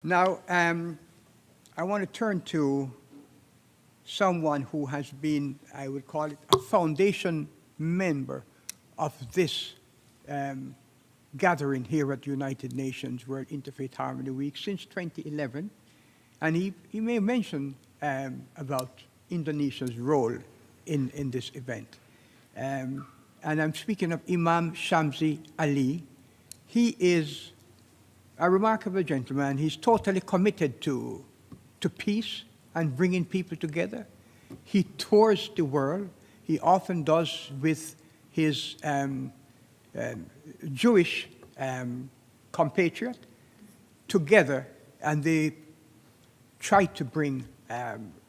Now, I want to turn to someone who has been, I would call it, a foundation member of this gathering here at United Nations World Interfaith Harmony Week since 2011. And he may mention about Indonesia's role in this event. And I'm speaking of Imam Shamsi Ali. He is a remarkable gentleman. He's totally committed to peace and bringing people together. He tours the world. He often does with his Jewish compatriot together, and they try to bring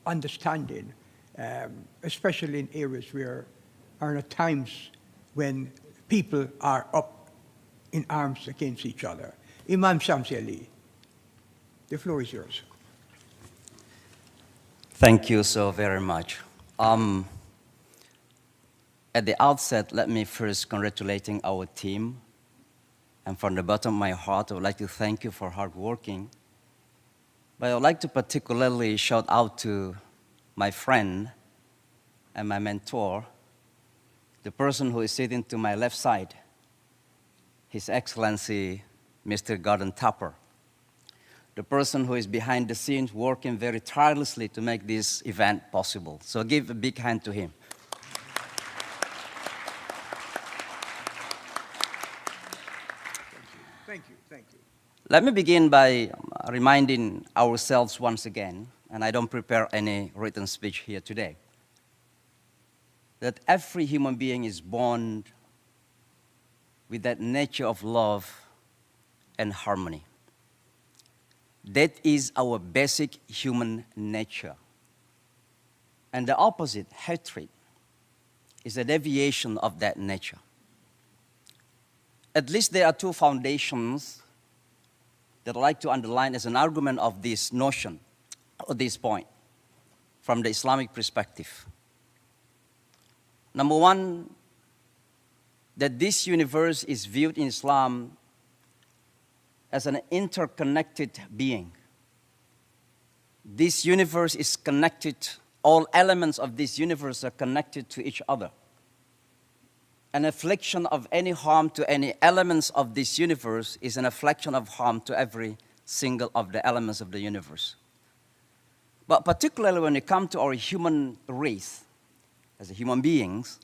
understanding, especially in areas where are at times when people are up in arms against each other. Imam Shamsi Ali, the floor is yours. Thank you so very much. At the outset, let me first congratulating our team. And from the bottom of my heart, I would like to thank you for hard working. But I would like to particularly shout out to my friend and my mentor, the person who is sitting to my left side, His Excellency, Mr. Gordon Tapper, the person who is behind the scenes working very tirelessly to make this event possible. So give a big hand to him. Thank you, thank you. Let me begin by reminding ourselves once again, and I don't prepare any written speech here today, that every human being is born with that nature of love and harmony. That is our basic human nature. And the opposite, hatred, is a deviation of that nature. At least there are two foundations that I'd like to underline as an argument of this notion, or this point, from the Islamic perspective. Number one, that this universe is viewed in Islam as an interconnected being. This universe is connected, all elements of this universe are connected to each other. An affliction of any harm to any elements of this universe is an affliction of harm to every single of the elements of the universe. But particularly when it comes to our human race, as human beings,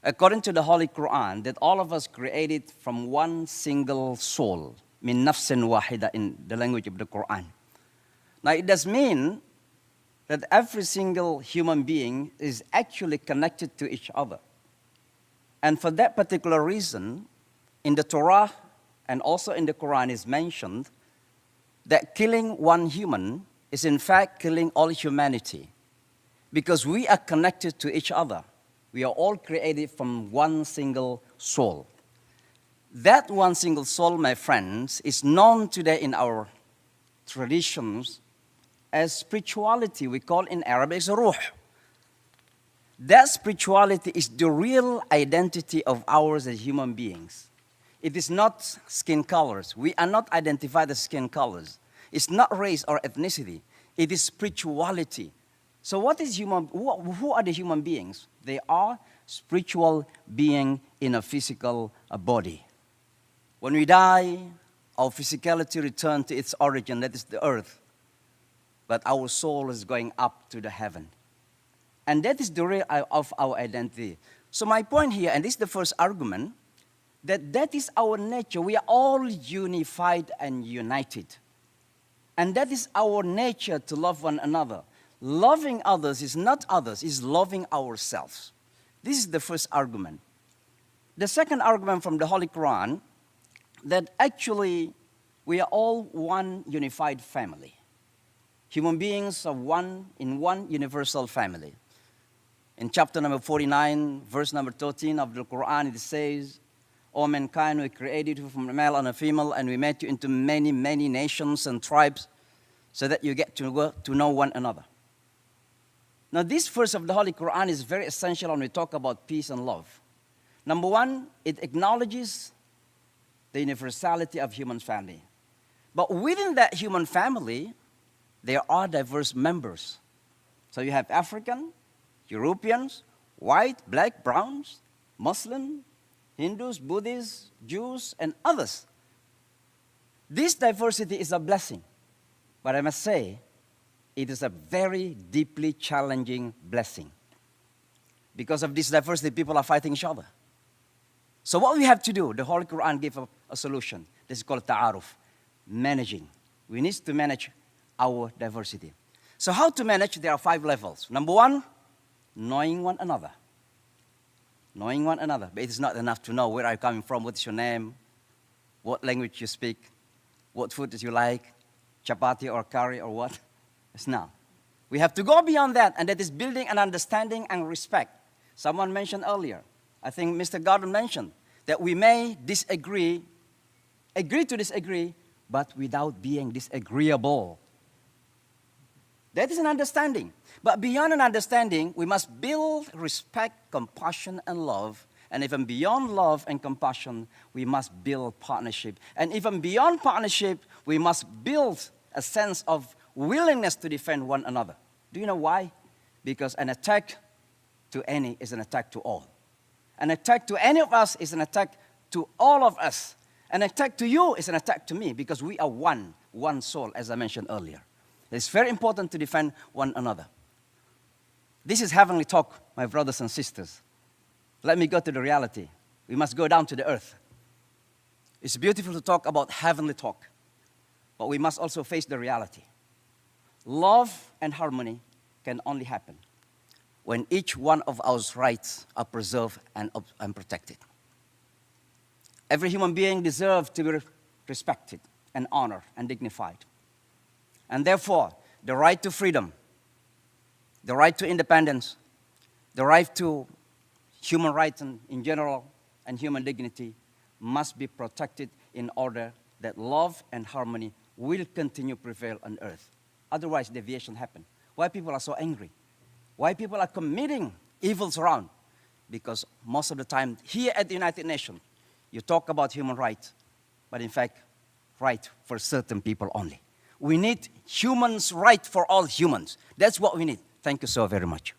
according to the Holy Quran, that all of us created from one single soul, min nafsin wahida in the language of the Quran. Now it does mean that every single human being is actually connected to each other. And for that particular reason, in the Torah and also in the Quran is mentioned that killing one human is in fact killing all humanity, because we are connected to each other. We are all created from one single soul. That one single soul, my friends, is known today in our traditions as spirituality. We call in Arabic as ruh. That spirituality is the real identity of ours as human beings. It is not skin colors. We are not identified as skin colors. It's not race or ethnicity. It is spirituality. So what is human? Who are the human beings? They are spiritual beings in a physical body. When we die, our physicality returns to its origin, that is the earth. But our soul is going up to the heaven. And that is the real of our identity. So my point here, and this is the first argument, that is our nature. We are all unified and united. And that is our nature to love one another. Loving others is not others, is loving ourselves. This is the first argument. The second argument from the Holy Quran, that actually we are all one unified family. Human beings are one in one universal family. In chapter number 49, verse number 13 of the Quran, it says, "O mankind, we created you from a male and a female, and we made you into many, many nations and tribes, so that you get to know one another." Now, this verse of the Holy Quran is very essential when we talk about peace and love. Number one, it acknowledges the universality of human family. But within that human family, there are diverse members. So you have African, Europeans, white, black, browns, Muslim, Hindus, Buddhists, Jews, and others. This diversity is a blessing. But I must say, it is a very deeply challenging blessing. Because of this diversity, people are fighting each other. So what we have to do, the Holy Quran gives a solution. This is called ta'aruf, managing. We need to manage our diversity. So how to manage? There are 5 levels. Number 1, knowing one another. Knowing one another. But it is not enough to know where are you coming from, what's your name, what language you speak, what food you like, chapati or curry or what. It's not. We have to go beyond that, and that is building an understanding and respect. Someone mentioned earlier, I think Mr. Gordon mentioned, that we may disagree, agree to disagree, but without being disagreeable. That is an understanding. But beyond an understanding, we must build respect, compassion, and love. And even beyond love and compassion, we must build partnership. And even beyond partnership, we must build a sense of willingness to defend one another. Do you know why? Because an attack to any is an attack to all. An attack to any of us is an attack to all of us. An attack to you is an attack to me, because we are one soul, as I mentioned earlier. It's very important to defend one another. This is heavenly talk, my brothers and sisters. Let me go to the reality. We must go down to the earth. It's beautiful to talk about heavenly talk, but we must also face the reality. Love and harmony can only happen when each one of our rights are preserved and protected. Every human being deserves to be respected and honored and dignified. And therefore, the right to freedom, the right to independence, the right to human rights in general, and human dignity must be protected in order that love and harmony will continue to prevail on earth. Otherwise, deviation happens. Why people are so angry? Why people are committing evils around? Because most of the time, here at the United Nations, you talk about human rights, but in fact, right for certain people only. We need humans' right for all humans. That's what we need. Thank you so very much.